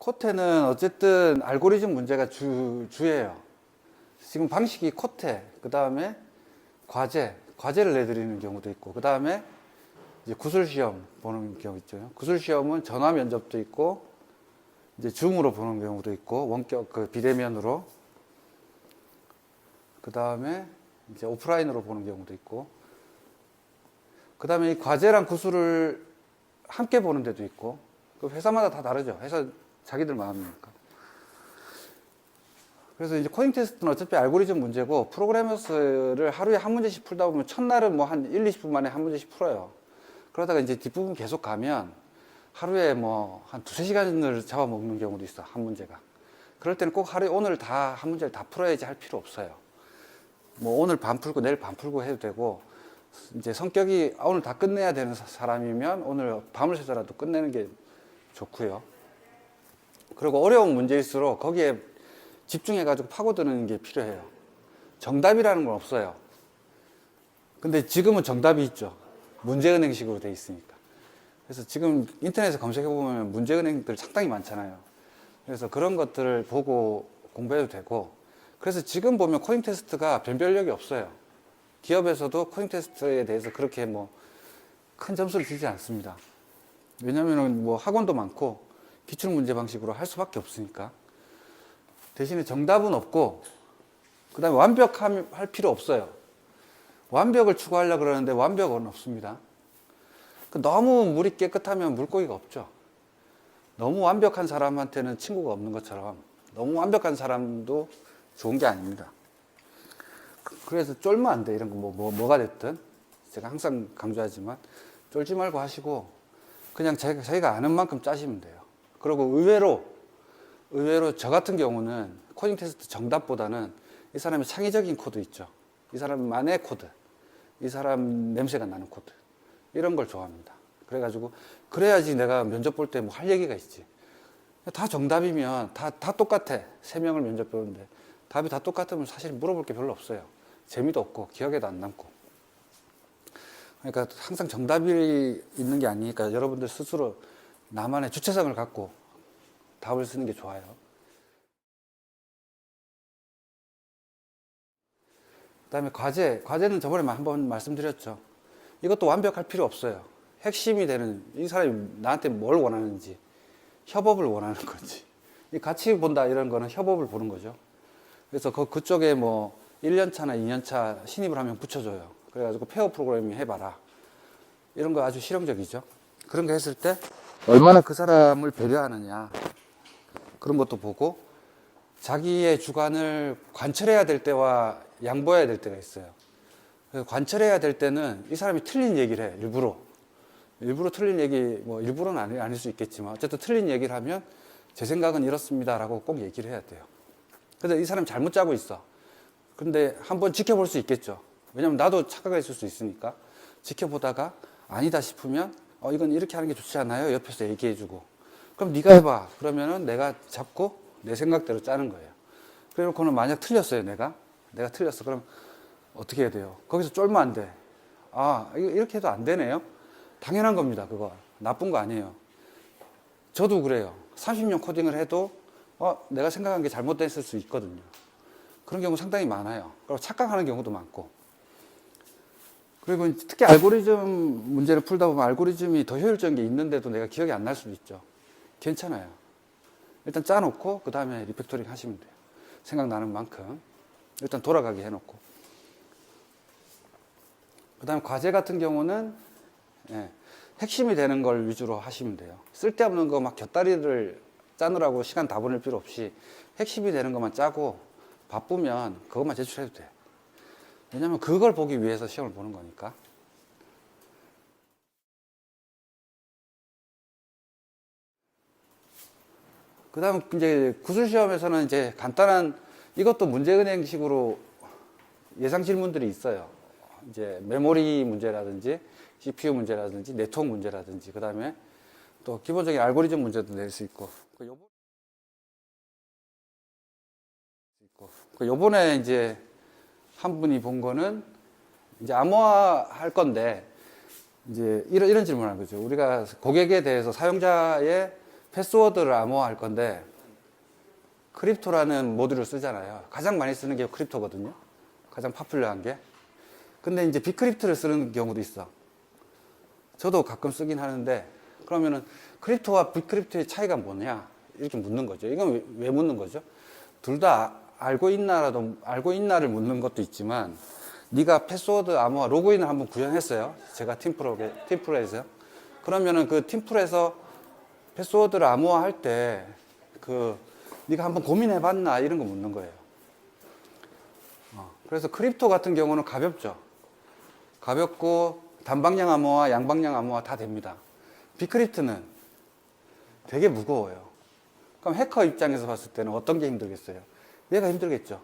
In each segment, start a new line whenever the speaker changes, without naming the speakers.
코테는 어쨌든 알고리즘 문제가 주예요. 지금 방식이 코테, 그 다음에 과제를 내드리는 경우도 있고, 그 다음에 이제 구술시험 보는 경우 있죠. 구술시험은 전화 면접도 있고, 이제 줌으로 보는 경우도 있고, 원격, 비대면으로. 그 다음에 이제 오프라인으로 보는 경우도 있고, 그 다음에 이 과제랑 구술을 함께 보는 데도 있고, 그 회사마다 다 다르죠. 회사 자기들 마음이니까. 그래서 이제 코딩 테스트는 어차피 알고리즘 문제고, 프로그래머스를 하루에 한 문제씩 풀다 보면 첫날은 뭐 한 1, 20분 만에 한 문제씩 풀어요. 그러다가 이제 뒷부분 계속 가면 하루에 뭐 한 2~3시간을 잡아먹는 경우도 있어, 한 문제가. 그럴 때는 꼭 하루에 오늘 다 한 문제를 다 풀어야지 할 필요 없어요. 뭐 오늘 반 풀고 내일 반 풀고 해도 되고, 이제 성격이 오늘 다 끝내야 되는 사람이면 오늘 밤을 새서라도 끝내는 게 좋고요. 그리고 어려운 문제일수록 거기에 집중해가지고 파고드는 게 필요해요. 정답이라는 건 없어요. 근데 지금은 정답이 있죠. 문제은행식으로 돼 있으니까. 그래서 지금 인터넷에 검색해보면 문제은행들 상당히 많잖아요. 그래서 그런 것들을 보고 공부해도 되고, 그래서 지금 보면 코딩 테스트가 변별력이 없어요. 기업에서도 코딩 테스트에 대해서 그렇게 뭐 큰 점수를 주지 않습니다. 왜냐면은 뭐 학원도 많고 기출문제 방식으로 할 수밖에 없으니까. 대신에 정답은 없고, 그 다음에 완벽할 필요 없어요. 완벽을 추구하려고 그러는데 완벽은 없습니다. 너무 물이 깨끗하면 물고기가 없죠. 너무 완벽한 사람한테는 친구가 없는 것처럼 너무 완벽한 사람도 좋은 게 아닙니다. 그래서 쫄면 안 돼. 이런 거 뭐가 됐든. 제가 항상 강조하지만 쫄지 말고 하시고 그냥 자기가 아는 만큼 짜시면 돼요. 그리고 의외로 저 같은 경우는 코딩 테스트 정답보다는 이 사람의 창의적인 코드 있죠. 이 사람만의 코드. 이 사람 냄새가 나는 코드. 이런 걸 좋아합니다. 그래가지고 그래야지 내가 면접 볼 때 뭐 할 얘기가 있지. 다 정답이면 다 똑같아. 3명을 면접 보는데 답이 다 똑같으면 사실 물어볼 게 별로 없어요. 재미도 없고 기억에도 안 남고. 그러니까 항상 정답이 있는 게 아니니까 여러분들 스스로 나만의 주체성을 갖고 답을 쓰는 게 좋아요. 그 다음에 과제는 저번에 한번 말씀드렸죠. 이것도 완벽할 필요 없어요. 핵심이 되는, 이 사람이 나한테 뭘 원하는지, 협업을 원하는 건지. 같이 본다 이런 거는 협업을 보는 거죠. 그래서 그쪽에 뭐 1년차나 2년차 신입을 하면 붙여줘요. 그래가지고 페어 프로그래밍 해봐라. 이런 거 아주 실용적이죠. 그런 거 했을 때 얼마나 그 사람을 배려하느냐. 그런 것도 보고, 자기의 주관을 관철해야 될 때와 양보해야 될 때가 있어요. 그래서 관철해야 될 때는 이 사람이 틀린 얘기를 해. 일부러 틀린 얘기, 뭐 일부러는 아닐 수 있겠지만 어쨌든 틀린 얘기를 하면 제 생각은 이렇습니다라고 꼭 얘기를 해야 돼요. 근데 이 사람이 잘못 짜고 있어. 근데 한번 지켜볼 수 있겠죠. 왜냐면 나도 착각을 했을 수 있으니까. 지켜보다가 아니다 싶으면 이건 이렇게 하는 게 좋지 않아요? 옆에서 얘기해주고. 그럼 네가 해봐. 그러면은 내가 잡고 내 생각대로 짜는 거예요. 그래놓고는 만약 틀렸어요. 내가 틀렸어. 그럼 어떻게 해야 돼요? 거기서 쫄면 안 돼. 이렇게 해도 안 되네요? 당연한 겁니다. 그거 나쁜 거 아니에요. 저도 그래요. 30년 코딩을 해도 내가 생각한 게 잘못됐을 수 있거든요. 그런 경우 상당히 많아요. 그리고 착각하는 경우도 많고. 그리고 특히 알고리즘 문제를 풀다 보면 알고리즘이 더 효율적인 게 있는데도 내가 기억이 안 날 수도 있죠. 괜찮아요. 일단 짜놓고 그 다음에 리팩토링 하시면 돼요. 생각나는 만큼 일단 돌아가게 해놓고. 그 다음에 과제 같은 경우는 핵심이 되는 걸 위주로 하시면 돼요. 쓸데없는 거 막 곁다리를 짜느라고 시간 다 보낼 필요 없이 핵심이 되는 것만 짜고 바쁘면 그것만 제출해도 돼. 왜냐면 그걸 보기 위해서 시험을 보는 거니까. 그 다음 이제 구술시험에서는 이제 간단한, 이것도 문제은행식으로 예상 질문들이 있어요. 이제 메모리 문제라든지 CPU 문제라든지 네트워크 문제라든지, 그 다음에 또 기본적인 알고리즘 문제도 낼 수 있고. 요번에 이제 한 분이 본 거는 이제 암호화 할 건데, 이제 이런 질문을 한 거죠. 우리가 고객에 대해서 사용자의 패스워드를 암호화할 건데 크립토라는 모듈을 쓰잖아요. 가장 많이 쓰는 게 크립토거든요. 가장 파퓰러한 게. 근데 이제 비크립트를 쓰는 경우도 있어. 저도 가끔 쓰긴 하는데, 그러면은 크립토와 비크립트의 차이가 뭐냐? 이렇게 묻는 거죠. 이건 왜 묻는 거죠? 둘 다 알고 있나를 묻는 것도 있지만, 네가 패스워드 암호화 로그인을 한번 구현했어요. 제가 팀프로에서요. 그러면은 그 팀플에서 패스워드를 암호화할 때 네가 한번 고민해봤나 이런 거 묻는 거예요. 그래서 크립토 같은 경우는 가볍죠. 가볍고 단방향 암호화, 양방향 암호화 다 됩니다. 비크립트는 되게 무거워요. 그럼 해커 입장에서 봤을 때는 어떤 게 힘들겠어요? 얘가 힘들겠죠.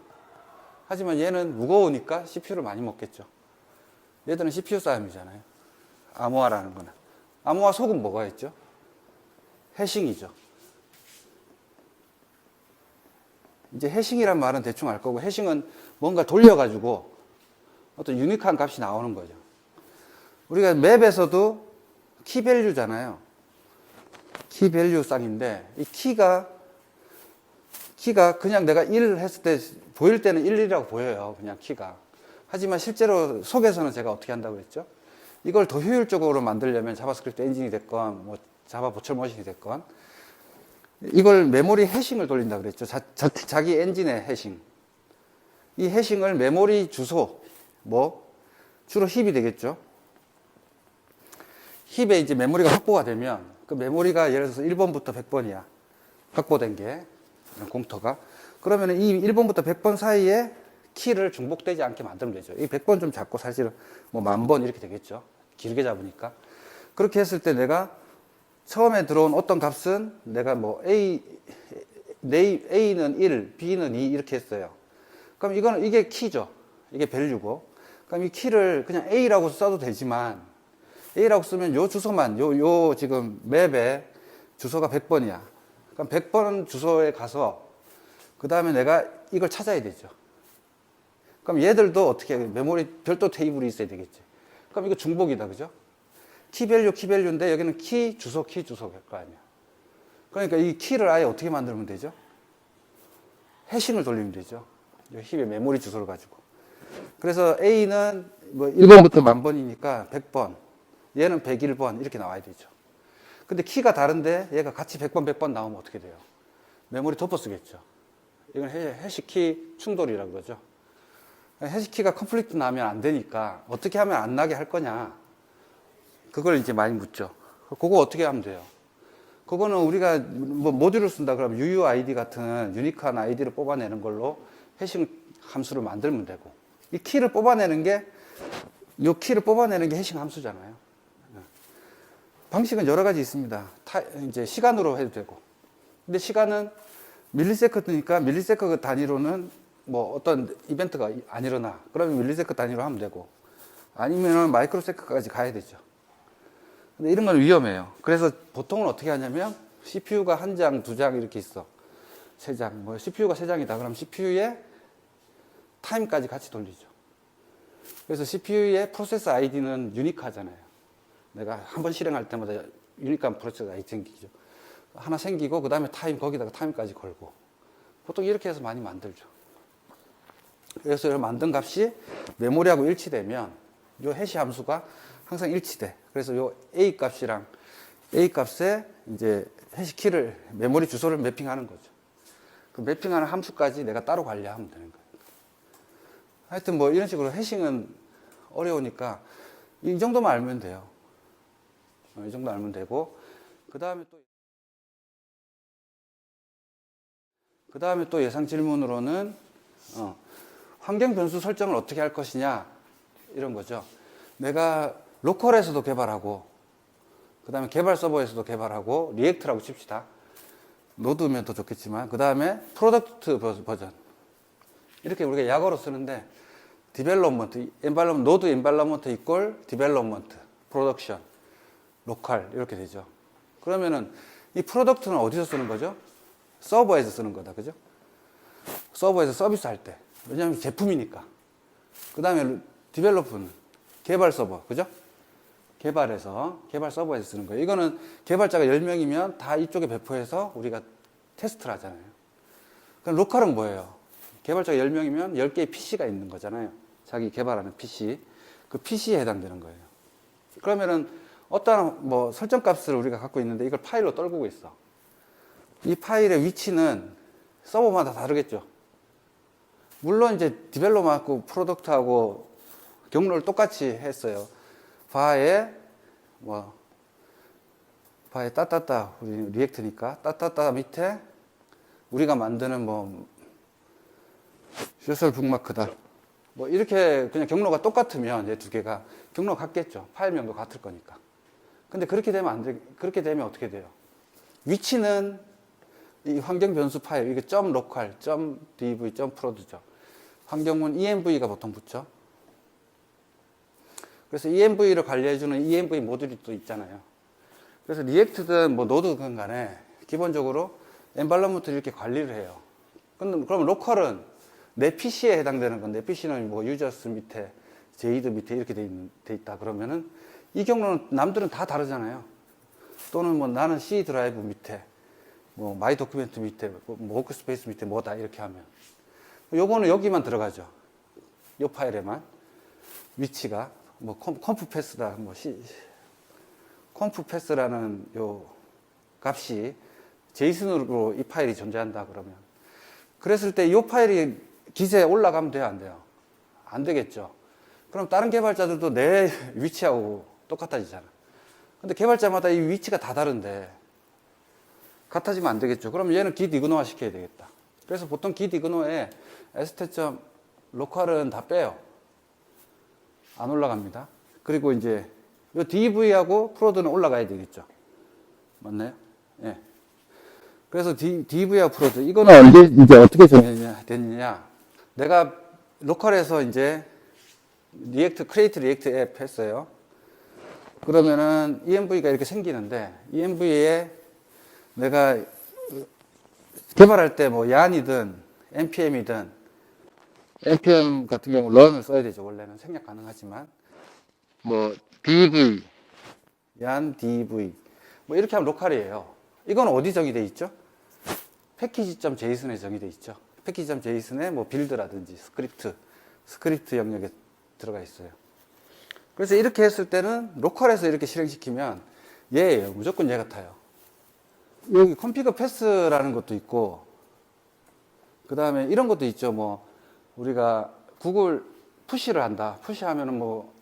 하지만 얘는 무거우니까 CPU를 많이 먹겠죠. 얘들은 CPU 싸움이잖아요. 암호화라는 거는. 암호화 속은 뭐가 있죠? 해싱이죠. 이제 해싱이란 말은 대충 알 거고, 해싱은 뭔가 돌려가지고 어떤 유니크한 값이 나오는 거죠. 우리가 맵에서도 키밸류잖아요. 키밸류 쌍인데, 이 키가 그냥 내가 1 했을 때 보일 때는 1이라고 보여요. 그냥 키가. 하지만 실제로 속에서는 제가 어떻게 한다고 그랬죠? 이걸 더 효율적으로 만들려면 자바스크립트 엔진이 됐건, 뭐 자바 보철 머신이 됐건, 이걸 메모리 해싱을 돌린다고 그랬죠. 자기 엔진의 해싱. 이 해싱을 메모리 주소, 주로 힙이 되겠죠. 힙에 이제 메모리가 확보가 되면, 그 메모리가 예를 들어서 1번부터 100번이야. 확보된 게, 공터가. 그러면 이 1번부터 100번 사이에 키를 중복되지 않게 만들면 되죠. 이 100번 좀 잡고 사실은 10,000번 이렇게 되겠죠. 길게 잡으니까. 그렇게 했을 때 내가 처음에 들어온 어떤 값은 내가 A는 1, B는 2 이렇게 했어요. 그럼 이게 키죠. 이게 밸류고. 그럼 이 키를 그냥 A라고 써도 되지만, A라고 쓰면 요 주소만, 지금 맵에 주소가 100번이야. 그럼 100번 주소에 가서, 그 다음에 내가 이걸 찾아야 되죠. 그럼 얘들도 어떻게 메모리 별도 테이블이 있어야 되겠지. 그럼 이거 중복이다. 그죠? 키밸류인데 여기는 키 주소일 거 아니야. 그러니까 이 키를 아예 어떻게 만들면 되죠? 해싱을 돌리면 되죠. 이 힙의 메모리 주소를 가지고. 그래서 A는 1번부터 10,000번이니까 100번. 얘는 101번. 이렇게 나와야 되죠. 근데 키가 다른데 얘가 같이 100번 나오면 어떻게 돼요? 메모리 덮어 쓰겠죠. 이건 해시키 충돌이라고 그러죠. 해시키가 컨플릭트 나면 안 되니까 어떻게 하면 안 나게 할 거냐. 그걸 이제 많이 묻죠. 그거 어떻게 하면 돼요? 그거는 우리가 모듈을 쓴다 그러면 UUID 같은 유니크한 아이디를 뽑아내는 걸로 해싱 함수를 만들면 되고, 이 키를 뽑아내는 게 해싱 함수잖아요. 방식은 여러 가지 있습니다. 이제 시간으로 해도 되고. 근데 시간은 밀리세컨드니까 밀리세컨드 단위로는 어떤 이벤트가 안 일어나. 그러면 밀리세컨드 단위로 하면 되고. 아니면 마이크로세컨드까지 가야 되죠. 근데 이런 건 위험해요. 그래서 보통은 어떻게 하냐면 CPU가 1장, 2장 이렇게 있어. 3장. CPU가 3장이다. 그럼 CPU에 타임까지 같이 돌리죠. 그래서 CPU의 프로세스 아이디는 유니크하잖아요. 내가 한 번 실행할 때마다 유니크한 프로세스 아이디 생기죠. 하나 생기고 그 다음에 거기다가 타임까지 걸고. 보통 이렇게 해서 많이 만들죠. 그래서 이 만든 값이 메모리하고 일치되면 이 해시 함수가 항상 일치돼. 그래서 이 A 값이랑 A 값에 이제 해시키를 메모리 주소를 매핑하는 거죠. 그 매핑하는 함수까지 내가 따로 관리하면 되는 거예요. 하여튼 이런 식으로 해싱은 어려우니까 이 정도만 알면 돼요. 이 정도 알면 되고, 그 다음에 또 예상 질문으로는 환경 변수 설정을 어떻게 할 것이냐 이런 거죠. 내가 로컬에서도 개발하고, 그 다음에 개발 서버에서도 개발하고, 리액트라고 칩시다. 노드면 더 좋겠지만, 그 다음에 프로덕트 버전. 이렇게 우리가 약어로 쓰는데, 디벨롭먼트, 노드 엔바이러먼트 이퀄 디벨롭먼트, 프로덕션, 로컬 이렇게 되죠. 그러면은 이 프로덕트는 어디서 쓰는 거죠? 서버에서 쓰는 거다. 그죠? 서버에서 서비스 할 때. 왜냐하면 제품이니까. 그 다음에 디벨로프는 개발 서버. 그죠? 개발해서, 개발 서버에서 쓰는 거예요. 이거는 개발자가 10명이면 다 이쪽에 배포해서 우리가 테스트를 하잖아요. 그럼 로컬은 뭐예요? 개발자가 10명이면 10개의 PC가 있는 거잖아요. 자기 개발하는 PC. 그 PC에 해당되는 거예요. 그러면은 어떠한 뭐 설정 값을 우리가 갖고 있는데 이걸 파일로 떨구고 있어. 이 파일의 위치는 서버마다 다르겠죠. 물론 이제 디벨롭하고 프로덕트하고 경로를 똑같이 했어요. 바에 바에 따따따 우리 리액트니까 따따따 밑에 우리가 만드는 뭐 슈설 북마크다 뭐 이렇게 그냥 경로가 똑같으면 얘 두 개가 경로가 같겠죠. 파일명도 같을 거니까. 근데 그렇게 되면 안 돼. 그렇게 되면 어떻게 돼요? 위치는 이 환경 변수 파일 이게 .local, .dv, .prod 죠. 환경문 env가 보통 붙죠. 그래서 env를 관리해주는 env 모듈이 또 있잖아요. 그래서 리액트든 뭐 노드든 간에 기본적으로 엔바이러먼트를 이렇게 관리를 해요. 그럼 로컬은 내 PC에 해당되는 건데, PC는 뭐 유저스 밑에, 제이드 밑에 이렇게 돼 있다 그러면은 이 경로는 남들은 다 다르잖아요. 또는 뭐 나는 C 드라이브 밑에, 뭐 마이 도큐멘트 밑에, 뭐 워크스페이스 밑에 뭐다 이렇게 하면 요거는 여기만 들어가죠. 요 파일에만 위치가 뭐 컴프 패스다, 뭐 컴프 패스라는 요 값이 제이슨으로 이 파일이 존재한다 그러면 그랬을 때 이 파일이 기세에 올라가면 돼요, 안 돼요? 안 되겠죠. 그럼 다른 개발자들도 내 위치하고 똑같아지잖아. 근데 개발자마다 이 위치가 다 다른데 같아지면 안 되겠죠. 그럼 얘는 git 이그노화 시켜야 되겠다. 그래서 보통 git 이그노에 st.local은 다 빼요. 안 올라갑니다. 그리고 이제 이 dv하고 프로드는 올라가야 되겠죠. 맞나요? 예. 그래서 dv하고 프로드 이거는 언제 이제 어떻게 정해졌느냐? 내가 로컬에서 이제 create react app 했어요. 그러면은 env가 이렇게 생기는데 env에 내가 개발할 때 뭐 yan이든 npm이든 npm 같은 경우 run을 써야 되죠. 원래는 생략 가능하지만 뭐 dv, yan dv 뭐 이렇게 하면 로컬이에요. 이건 어디 정의되어 있죠? 패키지.json에 정의되어 있죠. 패키지.json에 뭐 빌드라든지 스크립트 영역에 들어가 있어요. 그래서 이렇게 했을 때는 로컬에서 이렇게 실행시키면 얘예요. 무조건 얘 같아요. 여기 config pass라는 것도 있고 그 다음에 이런 것도 있죠. 뭐 우리가 구글 푸시를 한다. 푸시하면은 뭐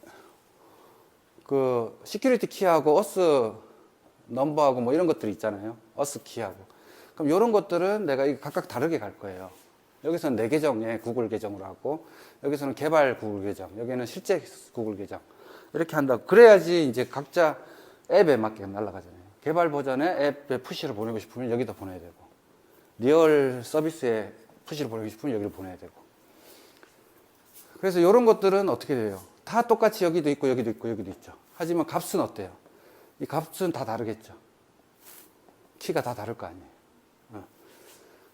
그 시큐리티 키하고 어스 넘버하고 뭐 이런 것들이 있잖아요. 어스 키하고. 그럼 이런 것들은 내가 각각 다르게 갈 거예요. 여기서는 내 계정에 구글 계정으로 하고 여기서는 개발 구글 계정, 여기는 실제 구글 계정 이렇게 한다고. 그래야지 이제 각자 앱에 맞게 날아가잖아요. 개발 버전의 앱에 푸시를 보내고 싶으면 여기다 보내야 되고 리얼 서비스에 푸시를 보내고 싶으면 여기를 보내야 되고. 그래서 이런 것들은 어떻게 돼요? 다 똑같이 여기도 있고 여기도 있고 여기도 있죠. 하지만 값은 어때요? 이 값은 다 다르겠죠. 키가 다 다를 거 아니에요.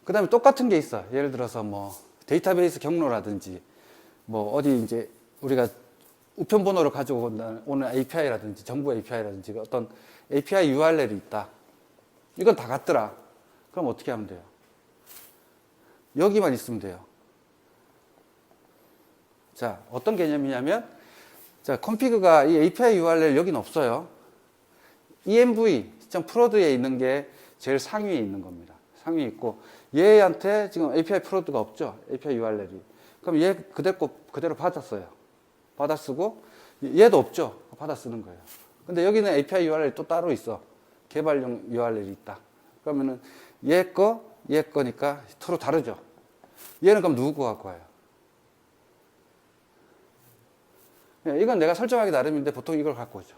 그 다음에 똑같은 게 있어. 예를 들어서 뭐 데이터베이스 경로라든지 뭐 어디 이제 우리가 우편 번호를 가지고 오는 API라든지 정부 API라든지 어떤 API URL이 있다. 이건 다 같더라. 그럼 어떻게 하면 돼요? 여기만 있으면 돼요. 자, 어떤 개념이냐면 자, config가 이 API URL 여기는 없어요. env.prod.에 있는 게 제일 상위에 있는 겁니다. 상위에 있고 얘한테 지금 API 프로드가 없죠. API URL이. 그럼 얘 그대로 받았어요. 받아 쓰고 얘도 없죠. 받아 쓰는 거예요. 근데 여기는 API URL이 또 따로 있어. 개발용 URL이 있다. 그러면은 얘 거니까 서로 다르죠. 얘는 그럼 누구 거 갖고 와요? 이건 내가 설정하기 나름인데 보통 이걸 갖고 오죠.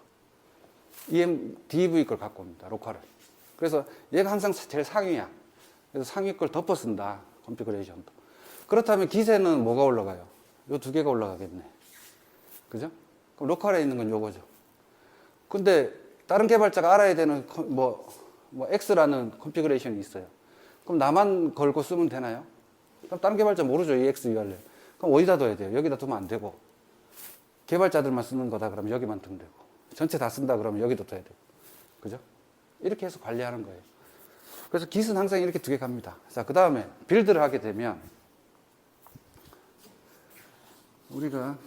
DV 걸 갖고 옵니다. 로컬을. 그래서 얘가 항상 제일 상위야. 그래서 상위 걸 덮어 쓴다. 컨피그레이션도. 그렇다면 기세는 뭐가 올라가요? 요 두 개가 올라가겠네. 그죠? 그럼 로컬에 있는 건 요거죠. 근데 다른 개발자가 알아야 되는 뭐 X라는 컨피그레이션이 있어요. 그럼 나만 걸고 쓰면 되나요? 그럼 다른 개발자 모르죠. 이 X URL. 그럼 어디다 둬야 돼요? 여기다 두면 안 되고. 개발자들만 쓰는 거다 그러면 여기만 두면 되고. 전체 다 쓴다 그러면 여기도 둬야 되고. 그죠? 이렇게 해서 관리하는 거예요. 그래서 Git은 항상 이렇게 2개 갑니다. 자, 그 다음에 빌드를 하게 되면 우리가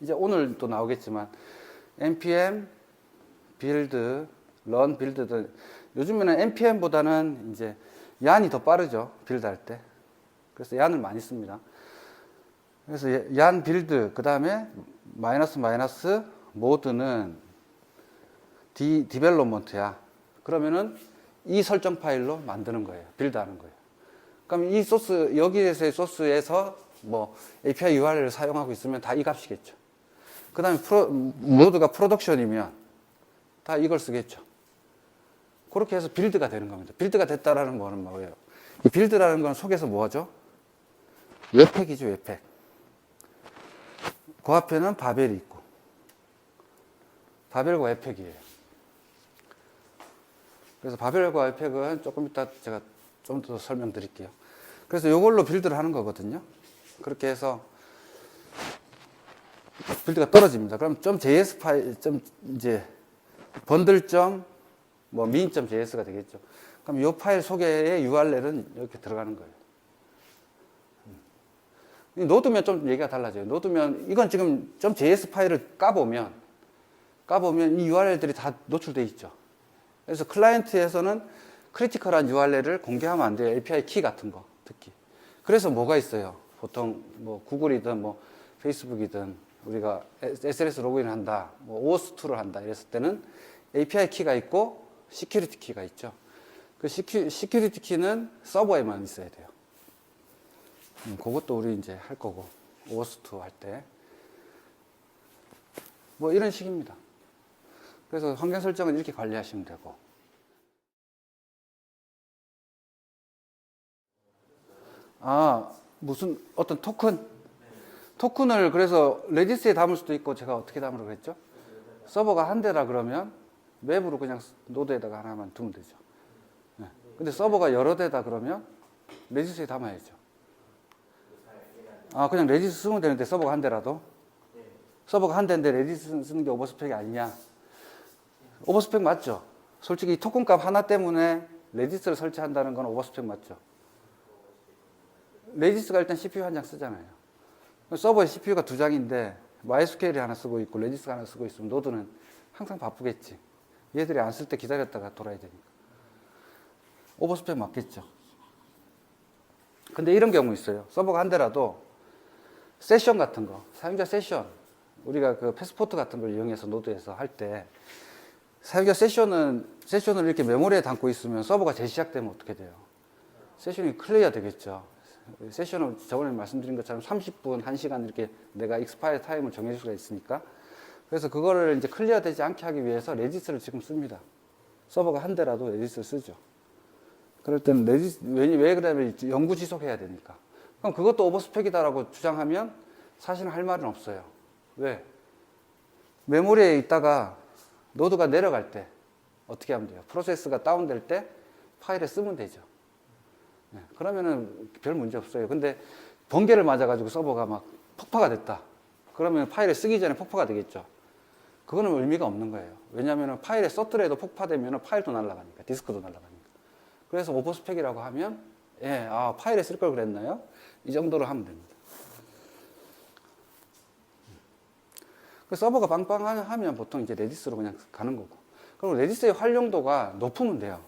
이제 오늘 또 나오겠지만 npm build, run build 요즘에는 npm보다는 이제 얀이 더 빠르죠. 빌드 할 때. 그래서 얀을 많이 씁니다. 그래서 얀 빌드 그 다음에 마이너스 모드는 디벨롭먼트야. 그러면은 이 설정 파일로 만드는 거예요. 빌드하는 거예요. 그럼 이 소스 여기에서의 소스에서 뭐 API URL을 사용하고 있으면 다 이 값이겠죠. 그 다음에 모드가 프로덕션이면 다 이걸 쓰겠죠. 그렇게 해서 빌드가 되는 겁니다. 빌드가 됐다라는 거는 뭐예요? 이 빌드라는 건 속에서 뭐죠? 웹팩이죠, 웹팩. 그 앞에는 바벨이 있고 바벨과 웹팩이에요. 그래서 바벨과 웹팩은 조금 이따 제가 좀 더 설명드릴게요. 그래서 이걸로 빌드를 하는 거거든요. 그렇게 해서 빌드가 떨어집니다. 그럼 .js 파일, 이제 번들 뭐 min.js가 되겠죠. 그럼 이 파일 속에의 URL은 이렇게 들어가는 거예요. 노드면 좀 얘기가 달라져요. 노드면 이건 지금 .js 파일을 까보면 이 URL들이 다 노출되어 있죠. 그래서 클라이언트에서는 크리티컬한 URL을 공개하면 안 돼요. API 키 같은 거 특히. 그래서 뭐가 있어요? 보통 뭐 구글이든 뭐 페이스북이든 우리가 SLS 로그인을 한다, 뭐 OAuth2를 한다 이랬을 때는 API 키가 있고 시큐리티 키가 있죠. 그 시큐리티 키는 서버에만 있어야 돼요. 그것도 우리 이제 할 거고 OAuth2 할 때 뭐 이런 식입니다. 그래서 환경 설정은 이렇게 관리하시면 되고. 무슨 어떤 토큰을 그래서 레디스에 담을 수도 있고 제가 어떻게 담으라고 그랬죠? 서버가 한 대라 그러면 웹으로 그냥 노드에다가 하나만 두면 되죠. 네. 근데 서버가 여러 대다 그러면 레디스에 담아야죠. 그냥 레디스 쓰면 되는데 서버가 한 대라도? 서버가 한 대인데 레디스 쓰는 게 오버스펙이 아니냐? 오버스펙 맞죠? 솔직히 이 토큰 값 하나 때문에 레디스를 설치한다는 건 오버스펙 맞죠? 레디스가 일단 CPU 한 장 쓰잖아요. 서버에 CPU가 2장인데 MySQL이 하나 쓰고 있고 레디스가 하나 쓰고 있으면 노드는 항상 바쁘겠지. 얘들이 안 쓸 때 기다렸다가 돌아야 되니까. 오버스펙 맞겠죠. 근데 이런 경우 있어요. 서버가 한 대라도 세션 같은 거, 사용자 세션, 우리가 그 패스포트 같은 걸 이용해서 노드에서 할 때 사용자 세션을 이렇게 메모리에 담고 있으면 서버가 재시작되면 어떻게 돼요? 세션이 클리어 되겠죠. 세션은 저번에 말씀드린 것처럼 30분, 1시간 이렇게 내가 익스파이어 타임을 정해줄 수가 있으니까. 그래서 그거를 이제 클리어 되지 않게 하기 위해서 레디스를 지금 씁니다. 서버가 한 대라도 레디스를 쓰죠. 그럴 때는 레디스, 왜 그러냐면 영구 지속해야 되니까. 그럼 그것도 오버스펙이다라고 주장하면 사실은 할 말은 없어요. 왜? 메모리에 있다가 노드가 내려갈 때 어떻게 하면 돼요? 프로세스가 다운될 때 파일에 쓰면 되죠. 네, 그러면은 별 문제 없어요. 근데 번개를 맞아가지고 서버가 막 폭파가 됐다. 그러면 파일에 쓰기 전에 폭파가 되겠죠. 그거는 의미가 없는 거예요. 왜냐하면 파일에 썼더라도 폭파되면 파일도 날아가니까, 디스크도 날아가니까. 그래서 오버스펙이라고 하면, 파일에 쓸 걸 그랬나요? 이 정도로 하면 됩니다. 서버가 빵빵하면 보통 이제 레디스로 그냥 가는 거고. 그리고 레디스의 활용도가 높으면 돼요.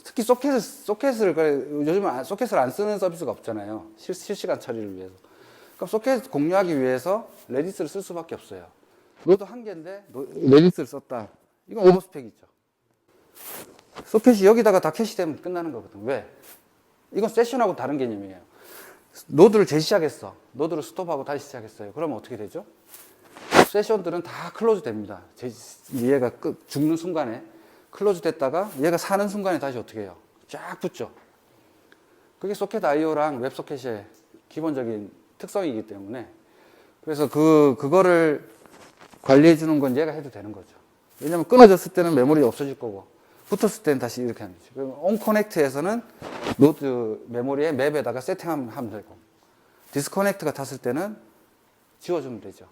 특히 요즘은 소켓을 안 쓰는 서비스가 없잖아요. 실시간 처리를 위해서. 그럼 소켓 공유하기 위해서 레디스를 쓸 수밖에 없어요. 노드 한 개인데 레디스를 썼다. 이건 오버스펙이죠. 소켓이 여기다가 다 캐시되면 끝나는 거거든. 왜? 이건 세션하고 다른 개념이에요. 노드를 재시작했어. 노드를 스톱하고 다시 시작했어요. 그러면 어떻게 되죠? 세션들은 다 클로즈 됩니다. 얘가 죽는 순간에 클로즈 됐다가 얘가 사는 순간에 다시 어떻게 해요? 쫙 붙죠. 그게 소켓 IO랑 웹소켓의 기본적인 특성이기 때문에 그래서 그거를 관리해 주는 건 얘가 해도 되는 거죠. 왜냐면 끊어졌을 때는 메모리 없어질 거고 붙었을 때는 다시 이렇게 하는 거죠. 그럼 온커넥트에서는 노드 메모리에 맵에다가 세팅하면 되고 디스커넥트가 탔을 때는 지워주면 되죠.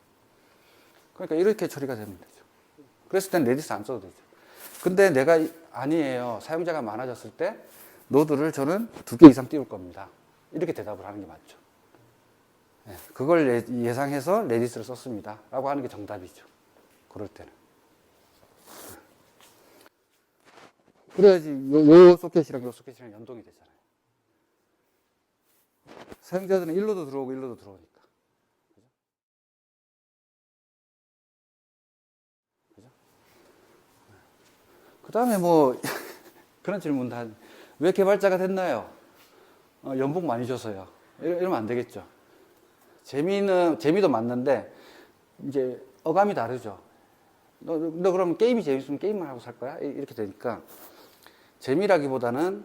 그러니까 이렇게 처리가 되면 되죠. 그랬을 땐 레디스 안 써도 되죠. 근데 내가 아니에요. 사용자가 많아졌을 때 노드를 저는 2개 이상 띄울 겁니다. 이렇게 대답을 하는 게 맞죠. 네, 그걸 예상해서 레디스를 썼습니다. 라고 하는 게 정답이죠. 그럴 때는. 그래야지 요 소켓이랑 요 소켓이랑 연동이 되잖아요. 사용자들은 일로도 들어오고 일로도 들어오니까. 그죠? 그 다음에 뭐, 그런 질문도 한, 왜 개발자가 됐나요? 연봉 많이 줘서요. 이러면 안 되겠죠. 재미도 맞는데, 이제, 어감이 다르죠. 너 그럼 게임이 재밌으면 게임만 하고 살 거야? 이렇게 되니까, 재미라기보다는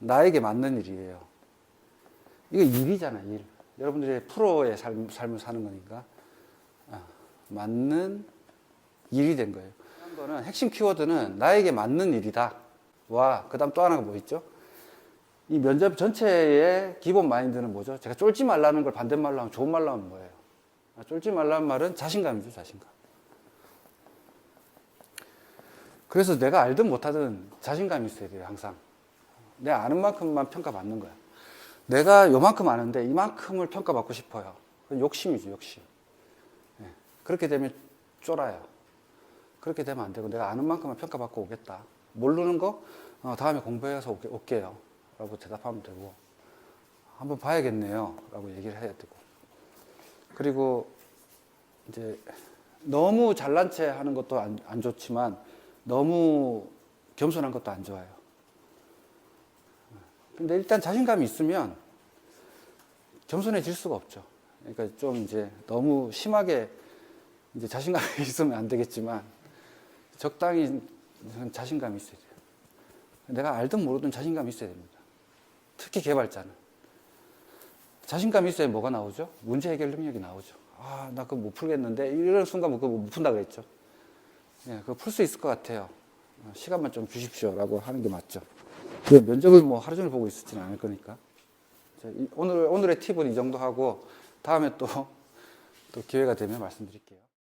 나에게 맞는 일이에요. 이거 일이잖아, 일. 여러분들의 프로의 삶을 사는 거니까. 맞는 일이 된 거예요. 한 거는 핵심 키워드는 나에게 맞는 일이다. 와, 그 다음 또 하나가 뭐 있죠? 이 면접 전체의 기본 마인드는 뭐죠? 제가 쫄지 말라는 걸 반대말로 하면 좋은 말로 하면 뭐예요? 쫄지 말라는 말은 자신감이죠, 자신감. 그래서 내가 알든 못하든 자신감이 있어야 돼요, 항상. 내가 아는 만큼만 평가받는 거야. 내가 요만큼 아는데 이만큼을 평가받고 싶어요. 욕심이죠, 욕심. 네. 그렇게 되면 쫄아요. 그렇게 되면 안 되고 내가 아는 만큼만 평가받고 오겠다. 모르는 거 다음에 공부해서 올게요. 라고 대답하면 되고 한번 봐야겠네요. 라고 얘기를 해야 되고 그리고 이제 너무 잘난 체 하는 것도 안 좋지만 너무 겸손한 것도 안 좋아요. 근데 일단 자신감이 있으면 겸손해질 수가 없죠. 그러니까 좀 이제 너무 심하게 이제 자신감이 있으면 안 되겠지만 적당히 자신감이 있어야 돼요. 내가 알든 모르든 자신감이 있어야 됩니다. 특히 개발자는. 자신감이 있어야 뭐가 나오죠? 문제 해결 능력이 나오죠. 아, 나 그거 못 풀겠는데 이런 순간 그거 못 푼다 그랬죠. 예, 그거 풀 수 있을 것 같아요. 시간만 좀 주십시오라고 하는 게 맞죠. 면접을 뭐 하루 종일 보고 있었지는 않을 거니까. 오늘의 팁은 이 정도 하고 다음에 또 기회가 되면 말씀드릴게요.